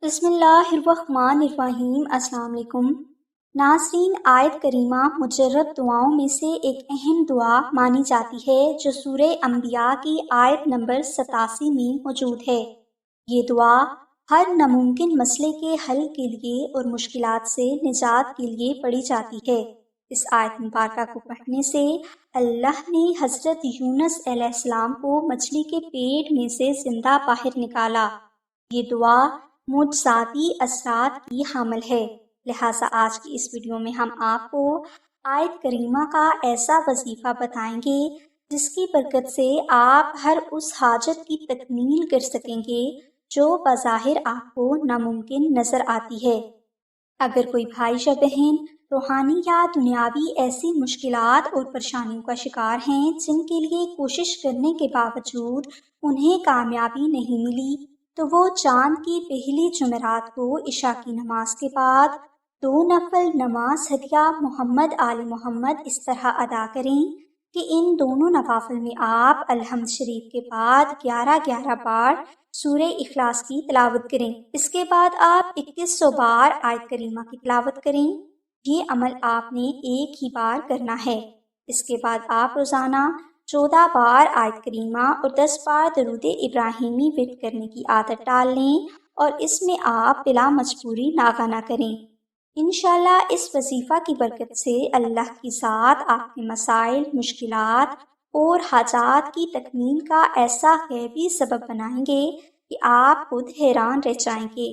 بسم اللہ الرحمن الرحیم۔ السلام علیکم ناظرین، آیت کریمہ مجرد دعاؤں میں سے ایک اہم دعا مانی جاتی ہے جو سورہ انبیاء کی آیت نمبر 87 میں موجود ہے۔ یہ دعا ہر ناممکن مسئلے کے حل کے لیے اور مشکلات سے نجات کے لیے پڑھی جاتی ہے۔ اس آیت مبارکہ کو پڑھنے سے اللہ نے حضرت یونس علیہ السلام کو مچھلی کے پیٹ میں سے زندہ باہر نکالا۔ یہ دعا معجزاتی اثرات کی حامل ہے، لہٰذا آج کی اس ویڈیو میں ہم آپ کو آیت کریمہ کا ایسا وظیفہ بتائیں گے جس کی برکت سے آپ ہر اس حاجت کی تکمیل کر سکیں گے جو بظاہر آپ کو ناممکن نظر آتی ہے۔ اگر کوئی بھائی یا بہن روحانی یا دنیاوی ایسی مشکلات اور پریشانیوں کا شکار ہیں جن کے لیے کوشش کرنے کے باوجود انہیں کامیابی نہیں ملی، تو وہ چاند کی پہلی جمعرات کو عشاء کی نماز کے بعد 2 نفل نماز ہدیہ محمد آل محمد اس طرح ادا کریں کہ ان دونوں نوافل میں آپ الحمد شریف کے بعد 11 بار سورہ اخلاص کی تلاوت کریں۔ اس کے بعد آپ 2100 بار آیت کریمہ کی تلاوت کریں۔ یہ عمل آپ نے ایک ہی بار کرنا ہے۔ اس کے بعد آپ روزانہ 14 بار آیت کریمہ اور 10 بار درود ابراہیمی ورد کرنے کی عادت ڈال لیں اور اس میں آپ بلا مجبوری ناغہ کریں۔ انشاءاللہ اس وظیفہ کی برکت سے اللہ کی ذات آپ کے مسائل، مشکلات اور حاجات کی تکمیل کا ایسا غیبی سبب بنائیں گے کہ آپ خود حیران رہ جائیں گے۔